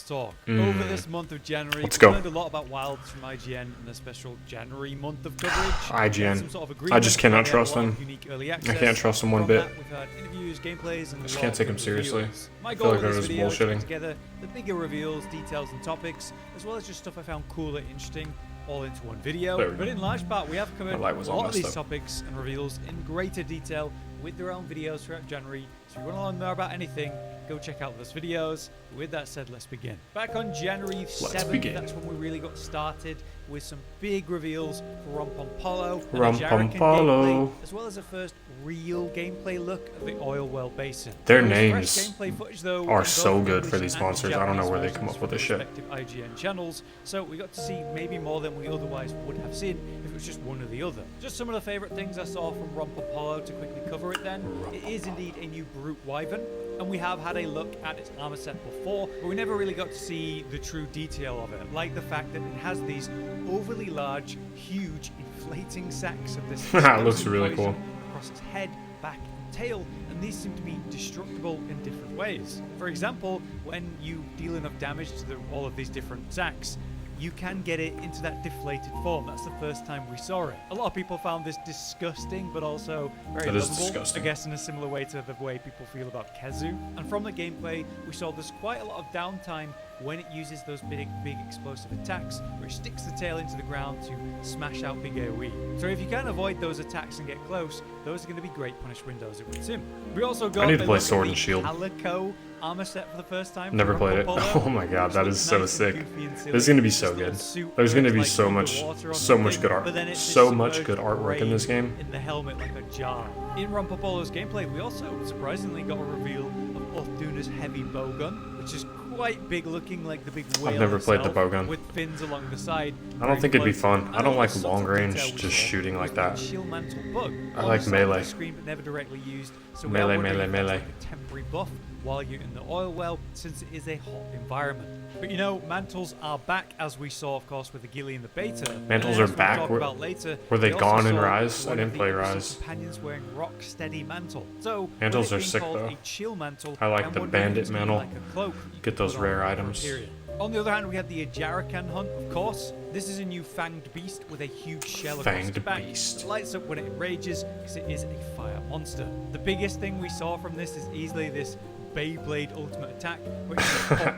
talk. Over this month of January, Let's we go. learned a lot about wilds from IGN and the special January month of coverage. IGN. Some sort of I just cannot agreement. We trust had a lot them. of unique early I access. can't trust them one From bit. that, we've had interviews, gameplays, and I just a can't lot take of them seriously. reveals. My I goal feel like with they're this just video is to put bullshitting. together the bigger reveals, details, and topics, as well as just stuff I found cool and interesting, all into one video. There we But go. in large part, we have covered My light a was all lot of messed these up. topics and reveals in greater detail with their own videos throughout January. So if you want to learn more about anything, go check out those videos. With that said, let's begin. Back on January 7th, begin. that's when we really got started with some big reveals for Rompompolo and Rom the Pom Jarracan Polo. gameplay, as well as a first real gameplay look at the oil well basin. Their There was fresh names gameplay footage, though, are in so both good English for these and monsters. I don't know Japanese where they come versions up with from this shit. respective IGN channels, so we got to see maybe more than we otherwise would have seen if it was just one or the other. Just some of the favourite things I saw from Rompompolo to quickly cover it then. It is indeed a new brute wyvern, and we have had a look at its armor set before, but we never really got to see the true detail of it, like the fact that it has these overly large, huge, inflating sacs of this Looks explosive really poison cool. across its head, back, and tail, and these seem to be destructible in different ways. For example, when you deal enough damage to all of these different sacs, you can get it into that deflated form. That's the first time we saw it. A lot of people found this disgusting, but also very That is lovable. disgusting. I guess in a similar way to the way people feel about Kezu. And from the gameplay, we saw there's quite a lot of downtime when it uses those big explosive attacks, where it sticks the tail into the ground to smash out big AoE. So if you can avoid those attacks and get close, those are going to be great punish windows, it would seem. We also got I need to a play look at Sword the and Shield. Calico armor set for the first time. Never for played it. Rompompolo, Oh my god, which that looks is so nice and sick. goofy and silly. This is gonna be This so little good. suit There's gonna looks be like so much, underwater or so much something, good art, but then it's so this much submerged good artwork in this brain game. in the helmet like a jar. In Rompompolo's gameplay, we also surprisingly got a reveal of Ulthuna's heavy bowgun, which is quite big looking, like the big whale never played the itself, bowgun. with fins along the side. I don't think it'd be fun. I don't like Subtle long range, detail we just saw shooting was like the that. chill mantle bug I on like the side of melee. the screen, but never directly used. So we Melee, are wondering melee, if that's melee. like a temporary buff while you're in the oil well, since it is a hot environment. But you know, mantles are back, as we saw, of course, with the ghillie and the beta. Mantles And are as we'll back? talk Were- about later, were they we also gone in saw Rise? I one didn't of play the episode Rise. companions wearing rock steady mantle. So with Mantles it are being sick, called though. a chill mantle, I like I'm the wondering if bandit it's gonna be mantle. like a cloak you Get can those put on rare for a items. period. On the other hand, we had the Jarracan hunt, of course. This is a new fanged beast with a huge shell across its Fanged back. beast. It lights up when it rages because it is a fire monster. The biggest thing we saw from this is easily this Beyblade ultimate attack, which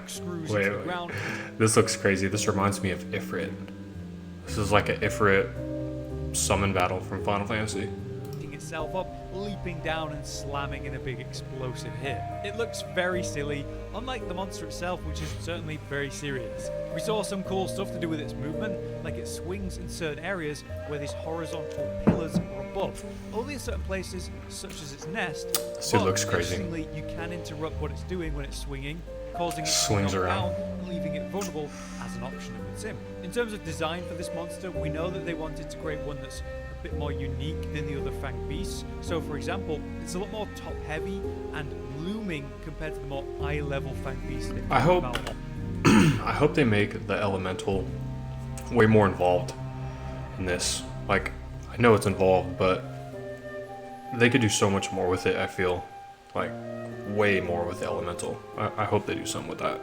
screws Wait, into the wait. ground. This looks crazy. This reminds me of Ifrit. This is like an Ifrit summon battle from Final Fantasy. Picking itself up, leaping down and slamming in a big explosive hit. It looks very silly, unlike the monster itself, which is certainly very serious. We saw some cool stuff to do with its movement, like it swings in certain areas where these horizontal pillars are above. Only in certain places, such as its nest. This dude but looks crazy. interestingly, you can interrupt what it's doing when it's swinging, causing it Swings to knock around. down and leaving it vulnerable as an option of its sim. In terms of design for this monster, we know that they wanted to create one that's a bit more unique than the other fanged beasts. So for example, it's a lot more top heavy and looming compared to the more eye level fanged beasts they've I talked hope- about. I hope they make the elemental way more involved in this. Like, I know it's involved, but they could do so much more with it, I feel. Like, way more with the elemental. I hope they do something with that.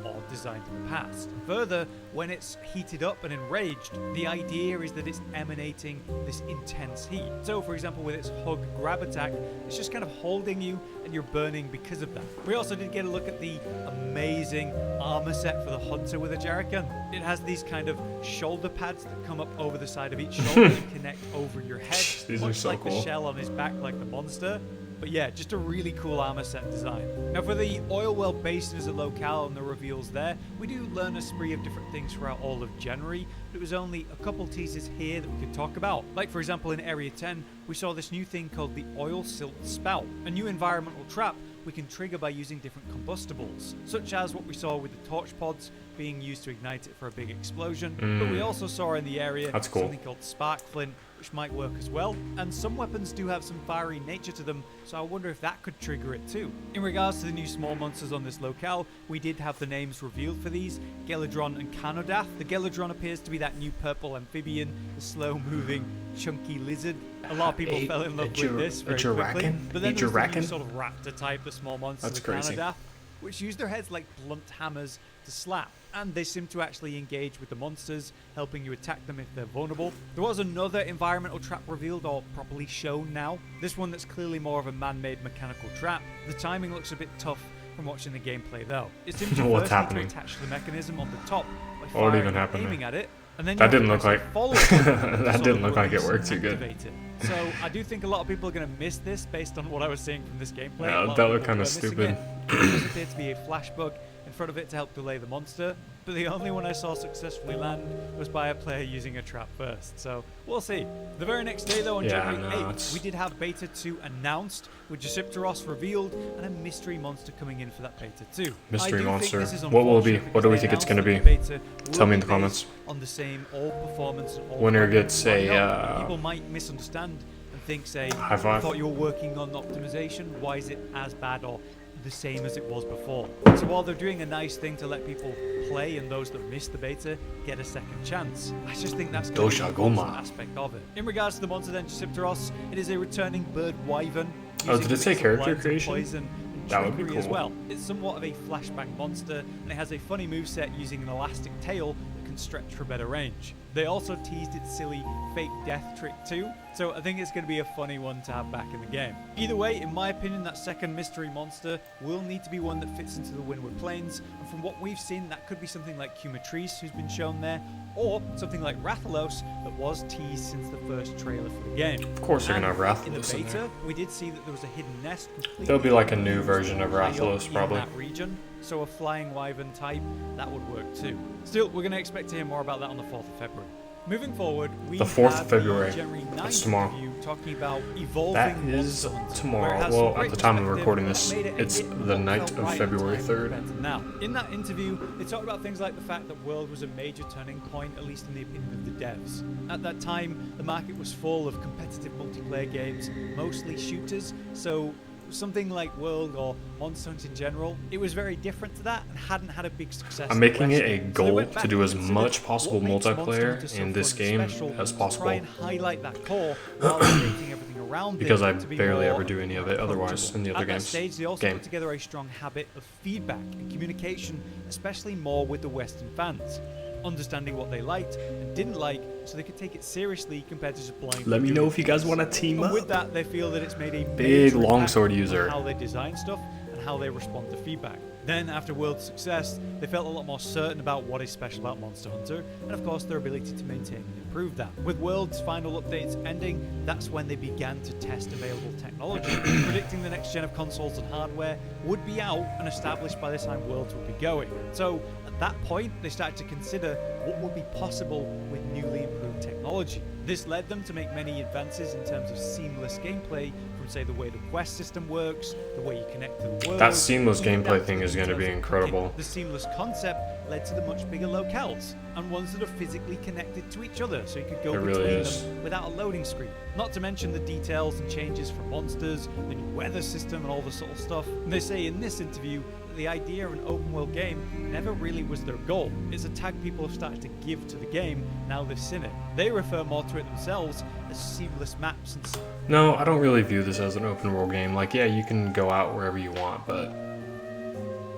Or designed in the past. Further, when it's heated up and enraged, the idea is that it's emanating this intense heat. So, for example, with its hug grab attack, it's just kind of holding you and you're burning because of that. We also did get a look at the amazing armor set for the hunter with a Jarracan. It has these kind of shoulder pads that come up over the side of each shoulder and connect over your head, These are much so like the cool. shell on his back, like the monster. But yeah, just a really cool armor set design. Now for the oil well basin as a locale and the reveals there, we do learn a spree of different things throughout all of January, but it was only a couple teasers here that we could talk about. Like for example in Area 10, we saw this new thing called the Oil Silt Spout, a new environmental trap we can trigger by using different combustibles, such as what we saw with the torch pods being used to ignite it for a big explosion. But we also saw in the area That's cool. something called spark flint, which might work as well. And some weapons do have some fiery nature to them, so I wonder if that could trigger it too. In regards to the new small monsters on this locale, we did have the names revealed for these, Geladron and Canodath. The Geladron appears to be that new purple amphibian, the slow-moving, chunky lizard. A lot of people A- fell in love a with this very Jarracan? quickly. But then A there's the new Jarracan? sort of raptor type, the small monster, That's the crazy. Canodath. which use their heads like blunt hammers to slap, and they seem to actually engage with the monsters, helping you attack them if they're vulnerable. There was another environmental trap revealed or properly shown now, this one that's clearly more of a man-made mechanical trap. The timing looks a bit tough from watching the gameplay though. It seems to What's first need happening? to attach the mechanism on the top by What firing even and happened aiming there? at it, and then That you didn't have look to like- follow it That sort didn't of look like it release worked too and good. activate it. So I do think a lot of people are going to miss this based on what I was seeing from this gameplay. Yeah, A lot that of looked people kinda were missing stupid. it. There does appear to be a flash bug in front of it to help delay the monster, but the only one I saw successfully land was by a player using a trap first, so we'll see. The very next day though, on Yeah, January no, 8th, it's- we did have Beta 2 announced, with Gypteros revealed, and a mystery monster coming in for that Beta 2. Mystery I do think monster. this is What will it be? unfortunate What do we because think it's they gonna announced be? that the beta will Tell me in be the comments. based on the same all performance and all Winner programming gets a, lineup. People might misunderstand and think, say, high I five. thought you were working on optimization, why is it as bad or the same as it was before? So while they're doing a nice thing to let people play and those that missed the beta get a second chance, I just think that's going to be Dosha an important Goma. aspect of it. In regards to the monster then, Gypteros, it is a returning bird wyvern. Oh, using did it a say mix of character lines of creation? poison and That would be trickery as cool. well. It's somewhat of a flashback monster, and it has a funny moveset using an elastic tail that can stretch for better range. They also teased its silly fake death trick too, so I think it's going to be a funny one to have back in the game. Either way, in my opinion, that second mystery monster will need to be one that fits into the Windward Plains, and from what we've seen, that could be something like Cumatrice, who's been shown there, or something like Rathalos that was teased since the first trailer for the game. Of course they're gonna have And in the Rathalos in beta, there. we did see that there was a hidden nest. There'll be like a new version of high up Rathalos, in probably. that region, so a flying wyvern type, that would work too. Still, we're going to expect to hear more about that on the 4th of February. Moving forward, we The 4th of have February. the January 9th That's tomorrow. interview talking about evolving That is Monster Hunter, where it tomorrow. has Well, some great at the time of perspective recording and this, made it a it's hit the what night felt of right at February time 3rd. compared to now. In that interview, they talked about things like the fact that World was a major turning point, at least in the opinion of the devs. At that time, the market was full of competitive multiplayer games, mostly shooters, so something like World or Monster Hunter in general, it was very different to that and hadn't had a big success. I'm in the making it West. a So they goal went back to do and as considered much possible what makes Monster multiplayer Hunter so in this fun and game special, as to possible. try and highlight that core while creating everything around Because it I to be barely more ever do any of it otherwise in the other At that games. stage, they also Game. put together a strong habit of feedback and communication, especially more with the Western fans, understanding what they liked and didn't like, so they could take it seriously compared to just blindly. Let me know doing if you guys things. want to team And up. with that, they feel that it's made a Big major longsword impact user. on how they design stuff and how they respond to feedback. Then, after World's success, they felt a lot more certain about what is special about Monster Hunter, and of course their ability to maintain and improve that. With World's final updates ending, that's when they began to test available technology, predicting the next gen of consoles and hardware would be out and established by the time Worlds would be going. So, at that point, they started to consider what would be possible with newly improved technology. This led them to make many advances in terms of seamless gameplay, from say the way the quest system works, the way you connect to the world. That seamless even gameplay down thing the is going to details be of incredible. cooking. The seamless concept led to the much bigger locales, and ones that are physically connected to each other, so you could go It between really is. them without a loading screen. Not to mention the details and changes for monsters, the new weather system, and all the sort of stuff. And they say in this interview that the idea of an open world game never really was their goal. It's a tag people have started to give to the game now they've seen it. They refer more to it themselves as seamless maps and No, I don't really view this as an open world game. Like, yeah, you can go out wherever you want, but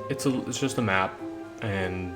it's just a map, and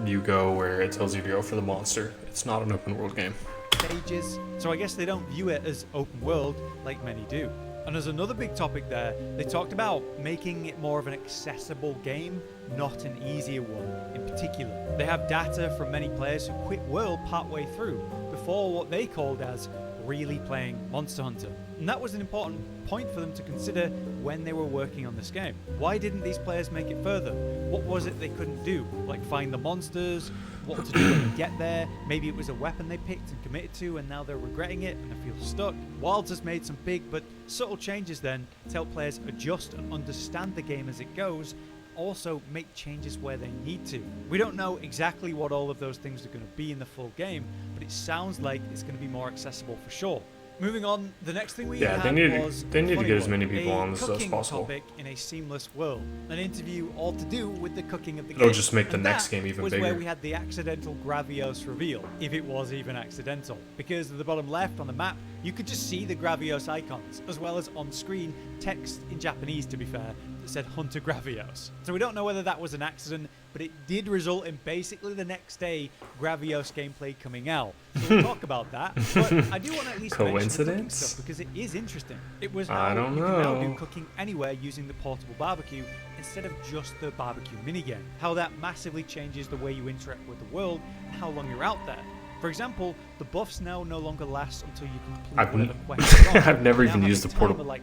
you go where it tells you to go for the monster. It's not an open world game. stages, so I guess they don't view it as open world like many do. And as another big topic there, they talked about making it more of an accessible game, not an easier one in particular. They have data from many players who quit World partway through, before what they called as really playing Monster Hunter. And that was an important point for them to consider when they were working on this game. Why didn't these players make it further? What was it they couldn't do? Like find the monsters, what to do when they get there? Maybe it was a weapon they picked and committed to and now they're regretting it and they feel stuck. Wilds has made some big but subtle changes then to help players adjust and understand the game as it goes, also make changes where they need to. We don't know exactly what all of those things are going to be in the full game, but it sounds like it's going to be more accessible for sure. Moving on, the next thing we Yeah, had they need was to a funny get as one, many people a on this as cooking possible. topic in a seamless world. An interview all to do with the cooking of the It'll game. just make the And next that game even was bigger. where we had the accidental Gravios reveal, if it was even accidental. Because at the bottom left on the map, you could just see the Gravios icons, as well as on-screen text in Japanese, to be fair, that said Hunter Gravios. So we don't know whether that was an accident, but it did result in basically the next day Gravios gameplay coming out. So we'll talk about that. But I do want to at least mention the cooking stuff because it is interesting. It was how you can now do cooking anywhere using the portable barbecue instead of just the barbecue minigame. How that massively changes the way you interact with the world and how long you're out there. For example, the buffs now no longer last until you complete whatever quest you're on. I've never even used the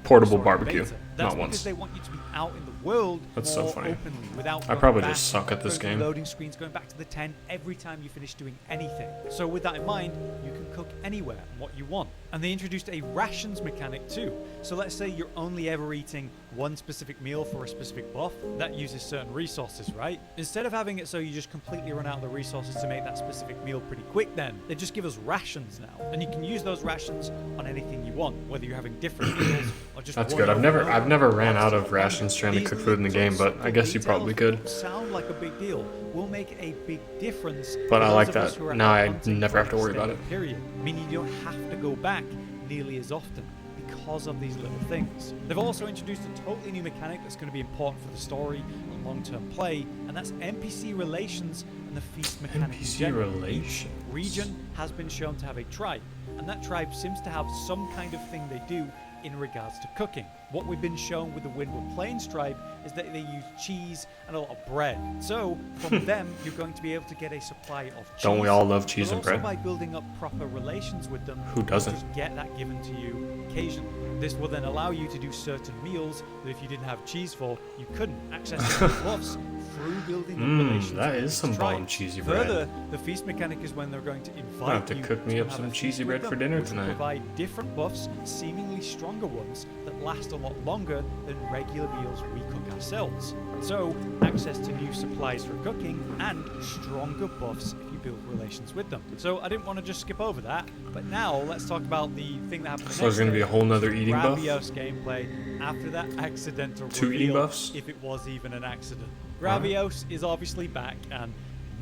portable barbecue. That's Not once. Because they want you to be out in the world That's more so funny. openly without I probably going just back, suck at this going to game. loading screens, going back to the 10 every time you finish doing anything. So with that in mind, you can cook anywhere and what you want. And they introduced a rations mechanic too. So let's say you're only ever eating one specific meal for a specific buff, that uses certain resources, right? Instead of having it so you just completely run out of the resources to make that specific meal pretty quick then, they just give us rations now. And you can use those rations on anything you want, whether you're having different meals or just That's one good. I've over never ran out of rations trying to cook food in the game, but I guess you probably could. Sound like a big deal will make a big difference. But for I those like of us that. who are Now I hunting never for have to worry an about extended period, meaning you don't have to go back nearly as often because of these little things. They've also introduced a totally new mechanic that's going to be important for the story and long-term play, and that's NPC relations and the feast mechanic. NPC relations. Each region has been shown to have a tribe, and that tribe seems to have some kind of thing they do in regards to cooking. What we've been shown with the Windward Plains tribe is that they use cheese and a lot of bread. So from them, you're going to be able to get a supply of cheese. Don't we all love cheese but and bread? also by building up proper relations with them, Who doesn't? you just get that given to you occasionally. This will then allow you to do certain meals that if you didn't have cheese for, you couldn't access the buffs through building up relations. That with is this some tribe. bomb cheesy bread. Further, the feast mechanic is when they're going to invite I'll have to you cook me up have some a feast cheesy with bread for them, dinner which will tonight. provide different buffs, seemingly stronger ones that last a lot longer than regular meals we cook ourselves. So, access to new supplies for cooking and stronger buffs if you build relations with them. So I didn't want to just skip over that, but now let's talk about the thing that happened So there's next going to be a whole nother eating buff? Gravios gameplay after that accidental 2 reveal, eating buffs? if it was even an accident. Gravios is obviously back, and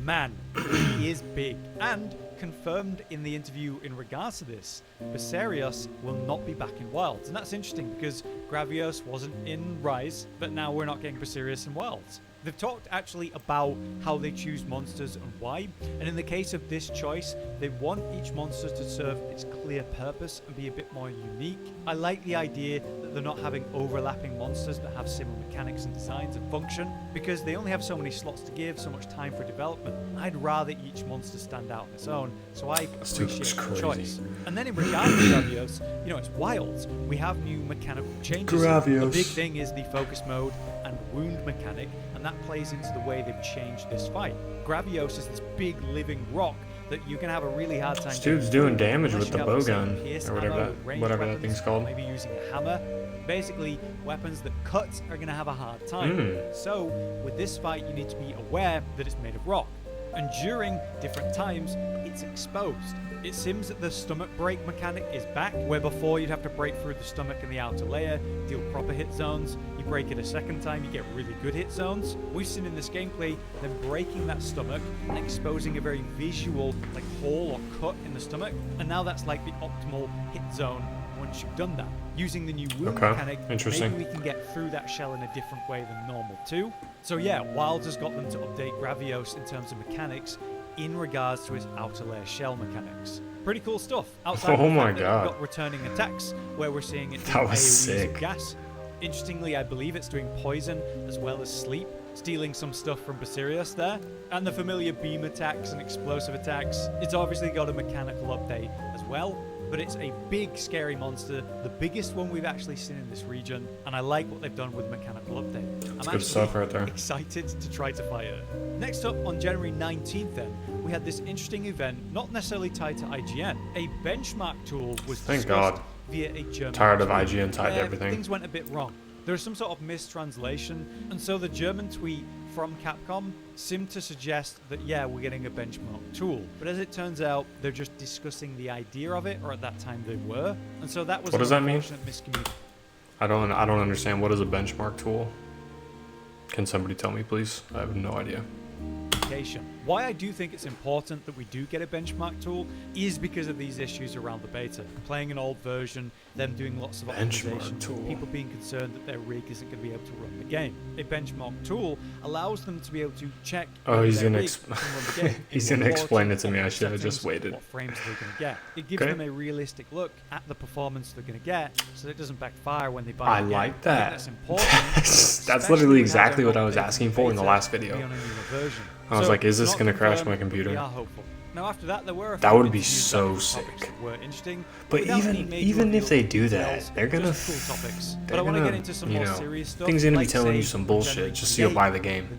man, he is big. And confirmed in the interview in regards to this, Viserios will not be back in Wilds. And that's interesting because Gravios wasn't in Rise, but now we're not getting Viserios in Wilds. They've talked actually about how they choose monsters and why, and in the case of this choice, they want each monster to serve its clear purpose and be a bit more unique. I like the idea that they're not having overlapping monsters that have similar mechanics and designs and function, because they only have so many slots to give, so much time for development. I'd rather each monster stand out on its own, so I appreciate the choice. And then in regards to Gravios, it's Wilds. We have new mechanical changes. Gravios. The big thing is the focus mode and wound mechanic, and that plays into the way they've changed this fight. Gravios is this big living rock that you can have a really hard time. This dude's doing damage with the unless you have, bow say, gun, pierce or ammo whatever with ranged that weapons, thing's called. Maybe using a hammer. Basically, weapons that cut are going to have a hard time. So, with this fight, you need to be aware that it's made of rock. And during different times, it's exposed. It seems that the stomach break mechanic is back, where before you'd have to break through the stomach and the outer layer, deal proper hit zones. You break it a second time, you get really good hit zones. We've seen in this gameplay them breaking that stomach and exposing a very visual hole or cut in the stomach, and now that's like the optimal hit zone once you've done that. Using the new wound mechanic, interesting. maybe we can get through that shell in a different way than normal too. So yeah, Wilds has got them to update Gravios in terms of mechanics in regards to its outer layer shell mechanics. Pretty cool stuff. Outside Oh of the my fact that God. we've got returning attacks, where we're seeing it do That was AoEs of sick. gas. Interestingly, I believe it's doing poison as well as sleep, stealing some stuff from Viserios there. And the familiar beam attacks and explosive attacks. It's obviously got a mechanical update as well, but it's a big, scary monster, the biggest one we've actually seen in this region, and I like what they've done with mechanical update. I'm good stuff right there. excited to try to fight it. Next up, on January 19th then, we had this interesting event, not necessarily tied to IGN. A benchmark tool was Thank discussed God. via a German Tired of tweet IGN tied to where everything. Things went a bit wrong. There was some sort of mistranslation, and so the German tweet from Capcom seemed to suggest that, yeah, we're getting a benchmark tool. But as it turns out, they're just discussing the idea of it, or at that time they were. And so that was What does that mean? unfortunate miscommunication. I don't understand. What is a benchmark tool? Can somebody tell me, please? I have no idea. classification. Why I do think it's important that we do get a benchmark tool is because of these issues around the beta. Playing an old version, them doing lots of optimization, people being concerned that their rig isn't going to be able to run the game. A benchmark tool allows them to be able to check. Oh, he's gonna he's gonna explain it to me. I should have just waited. What frames they're going to get. It gives them a realistic look at the performance they're going to get, so that it doesn't backfire when they buy. I like that. That's important. That's literally exactly what I was asking for in the last video. I was like, is this going to crash my computer? Now after that, there were that would be so sick. Were interesting, but even if they do that, they're gonna, you know, things gonna be telling you some bullshit just so you'll buy the game.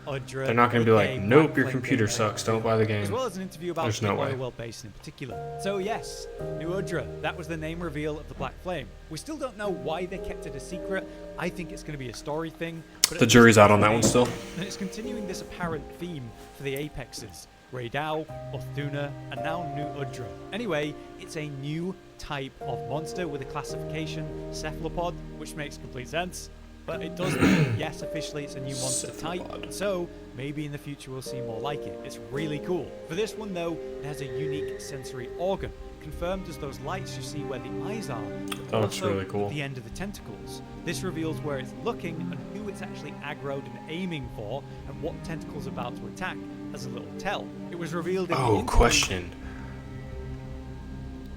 They're not gonna be like, nope, your computer sucks, don't buy the game. As well as an interview about There's no way. Oil Well Basin in particular. So yes, New Udra, that was the name reveal of the Black Flame. We still don't know why they kept it a secret. I think it's going to be a story thing. But the jury's out on that one still. And it's continuing this apparent theme for the Apexes. Raidao, Orthuna, and now New Udra. Anyway, it's a new type of monster with a classification, Cephalopod, which makes complete sense. But it does mean, yes, officially it's a new monster type, so maybe in the future we'll see more like it. It's really cool. For this one though, it has a unique sensory organ, confirmed as those lights you see where the eyes are, but that's really cool. At the end of the tentacles. This reveals where it's looking and who it's actually aggroed and aiming for, and what tentacle's about to attack as a little tell. It was revealed in the question.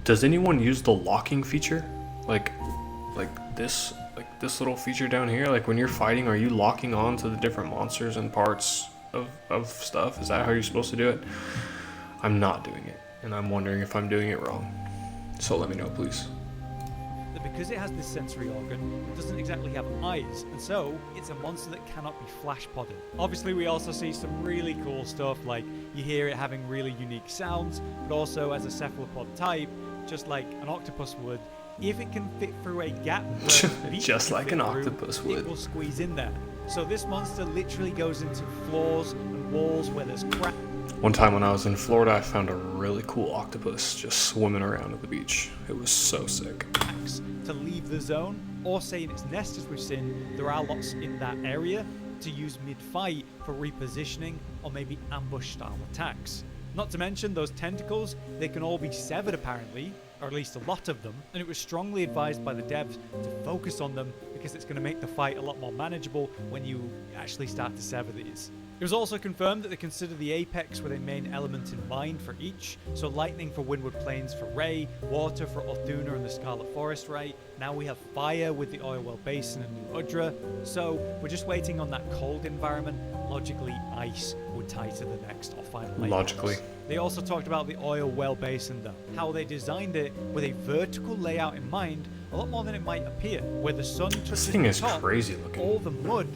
Does anyone use the locking feature? Like this little feature down here? Like when you're fighting, are you locking on to the different monsters and parts of stuff? Is that how you're supposed to do it? I'm not doing it, and I'm wondering if I'm doing it wrong. So let me know, please. That because it has this sensory organ, it doesn't exactly have eyes, and so it's a monster that cannot be flash podded. Obviously, we also see some really cool stuff, like you hear it having really unique sounds, but also as a cephalopod type, just like an octopus would, if it can fit through a gap, just like an octopus would, it will squeeze in there. So this monster literally goes into floors and walls where there's cracks. One time when I was in Florida, I found a really cool octopus just swimming around at the beach. It was so sick. To leave the zone, or say in its nest, as we've seen, there are lots in that area to use mid-fight for repositioning or maybe ambush-style attacks. Not to mention those tentacles, they can all be severed apparently, or at least a lot of them, and it was strongly advised by the devs to focus on them because it's going to make the fight a lot more manageable when you actually start to sever these. It was also confirmed that they consider the Apex with a main element in mind for each, so lightning for Windward Plains for Ray, water for Orthuna and the Scarlet Forest Ray, now we have fire with the Oil Well Basin and New Udra, so we're just waiting on that cold environment. Logically, ice would tie to the next or final Apex. Logically. They also talked about the Oil Well Basin though, how they designed it with a vertical layout in mind, a lot more than it might appear, where the sun touches this thing the is top, crazy looking. all the mud,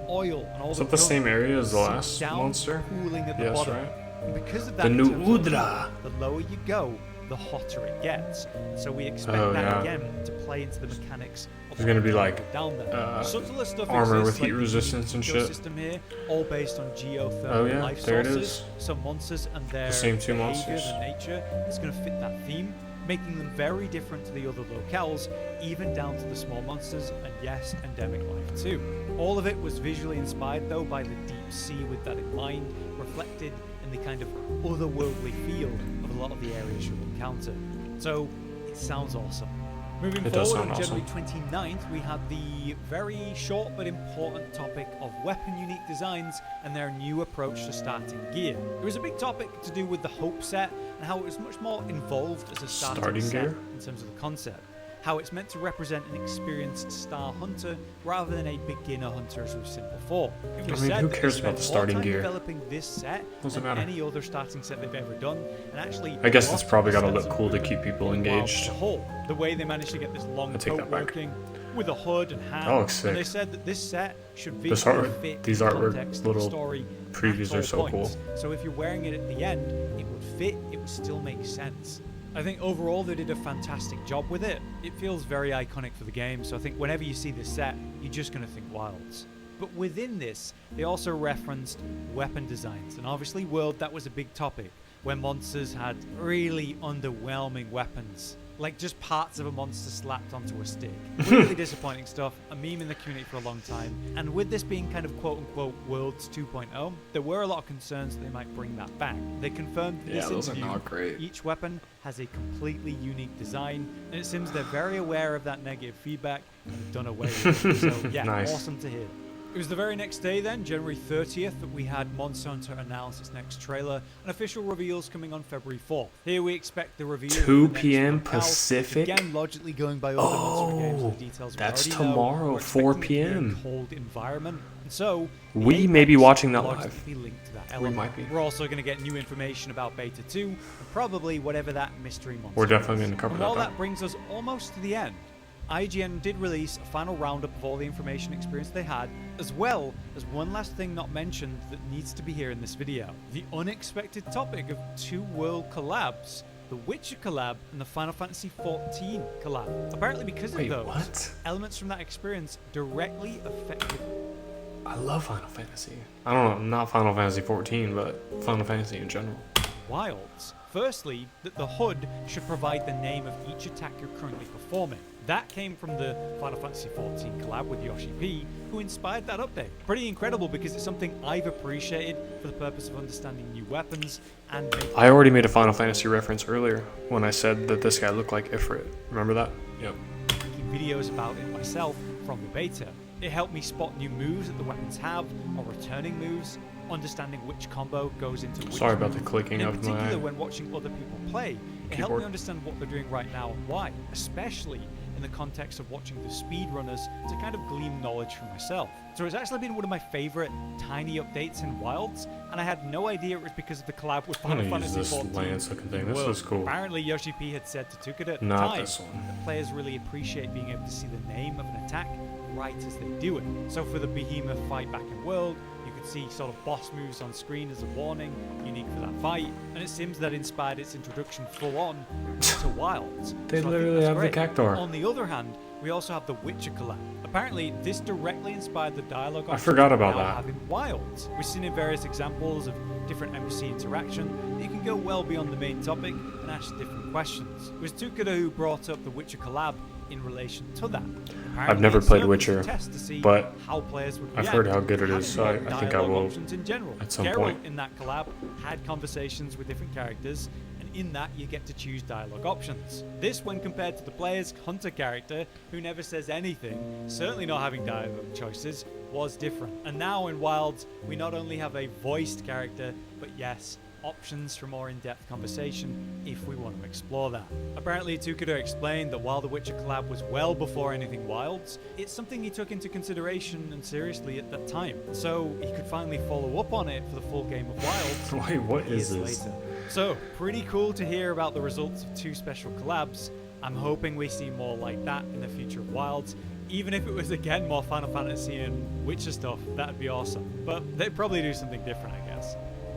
oil, and all is that the same area as the last monster? Cooling at the yes, bottom. right? And because of that, the New Udra. The lower you go, the hotter it gets. So we expect that again to play into the mechanics. There's gonna be like down there. Subtler stuff armor exists, with heat like resistance and shit. System here, all based on geothermal life there sources. it is. So monsters and their the same two behavior monsters. and nature is going to fit that theme, making them very different to the other locales, even down to the small monsters and yes, endemic life too. All of it was visually inspired though by the deep sea with that in mind, reflected in the kind of otherworldly feel of a lot of the areas you'll encounter. So it sounds awesome. Moving forward, on January 29th, we had the very short but important topic of weapon unique designs and their new approach to starting gear. It was a big topic to do with the Hope set and how it was much more involved as a starting set gear? in terms of the concept. How it's meant to represent an experienced star hunter rather than a beginner hunter as we've seen before. It was who cares about the starting gear? Developing this set than any other starting set they've ever done, and actually, I guess it's probably got to look cool to keep people engaged. The way they managed to get this long coat working with a hood and hat. That looks sick. And they said that this set should visually fit these the artwork context little of the story previews are so points. cool. So if you're wearing it at the end, it would fit. It would still make sense. I think overall they did a fantastic job with it. It feels very iconic for the game, so I think whenever you see this set, you're just going to think Wilds. But within this, they also referenced weapon designs, and obviously World, that was a big topic, where monsters had really underwhelming weapons. like just parts of a monster slapped onto a stick. Really disappointing stuff, a meme in the community for a long time. And with this being kind of quote-unquote Worlds 2.0, there were a lot of concerns that they might bring that back. They confirmed that this those are interview, not great. each weapon has a completely unique design, and it seems they're very aware of that negative feedback and have done away with it. So yeah, Nice. awesome to hear. It was the very next day then, January 30th, that we had Monster Hunter announce its next trailer, and official reveals coming on February 4th. Here we expect the reveal 2 of the next p.m. locale. Pacific? Again, logically going by all the Monster games and the details we That's already know, tomorrow, we're 4 expecting it to be p.m. a cold environment, and so We the may be Apex watching that will live. logically be linked to that We element. might be. We're also going to get new information about Beta 2, and probably whatever that mystery monster We're definitely is. going to cover And while that. that brings us almost to the end, IGN did release a final roundup of all the information experience they had, as well as one last thing not mentioned that needs to be here in this video. The unexpected topic of 2 world collabs, the Witcher collab and the Final Fantasy XIV collab. Apparently because Wait, of those, what? elements from that experience directly affected I love Final Fantasy. I don't know, not Final Fantasy 14, but Final Fantasy in general. Wilds. Firstly, that the HUD should provide the name of each attack you're currently performing. That came from the Final Fantasy XIV collab with Yoshi P, who inspired that update. Pretty incredible because it's something I've appreciated for the purpose of understanding new weapons and making I already made a Final Fantasy reference earlier when I said that this guy looked like Ifrit. Remember that? Yep. videos about it myself from the beta. It helped me spot new moves that the weapons have, or returning moves, understanding which combo goes into which Sorry about move. the clicking And in of particular, my when watching other people play, it helped keyboard. me understand what they're doing right now and why, especially in the context of watching the speedrunners to kind of glean knowledge from myself. So it's actually been one of my favorite tiny updates in Wilds, and I had no idea it was because of the collab with I'm Final gonna use Fantasy this XIV. lance looking thing. in This World. looks cool. Apparently, Yoshi P had said to Tukada at the Not time this one. that players really appreciate being able to see the name of an attack right as they do it. So for the Behemoth fight back in World, you could see sort of boss moves on screen as a warning, unique for that fight, and it seems that inspired its introduction full on to Wilds. They So I think literally that's have the great. Cactuar. On the other hand, we also have the Witcher collab. Apparently, this directly inspired the dialogue I options forgot we about now that. have in Wilds. We've seen in various examples of different NPC interaction that you can go well beyond the main topic and ask different questions. It was Tukada who brought up the Witcher collab in relation to that. I've never Apparently, it played served as a Witcher, test to see but how players would I've react heard how good to it is, so having I think I dialogue will options in general. at some Geralt point. in that collab had conversations with different characters, and in that you get to choose dialogue options. This, when compared to the player's hunter character, who never says anything, certainly not having dialogue choices, was different. And now in Wilds, we not only have a voiced character, but yes, options for more in-depth conversation if we want to explore that. Apparently, Tukada explained that while the Witcher collab was well before anything Wilds, it's something he took into consideration and seriously at that time. So he could finally follow up on it for the full game of Wilds Wait, what is years this? later. So, pretty cool to hear about the results of 2 special collabs. I'm hoping we see more like that in the future of Wilds. Even if it was again more Final Fantasy and Witcher stuff, that'd be awesome. But they'd probably do something different, I guess.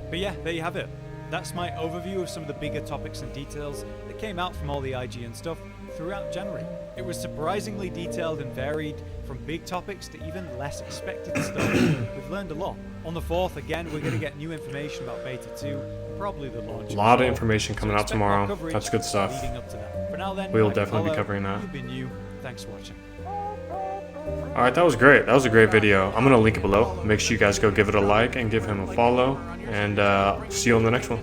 But yeah, there you have it. That's my overview of some of the bigger topics and details that came out from all the IGN stuff throughout January. It was surprisingly detailed and varied, from big topics to even less expected stuff. We've learned a lot. On the 4th, again, we're going to get new information about Beta 2, probably the launch. A lot of as well. information So coming out expect more tomorrow. coverage That's good stuff. leading up to that. For now then, We'll I've been definitely be Paulo. covering that. You've been you. Thanks for watching. Alright, that was great. That was a great video. I'm going to link it below. Make sure you guys go give it a like and give him a follow. And see you on the next one.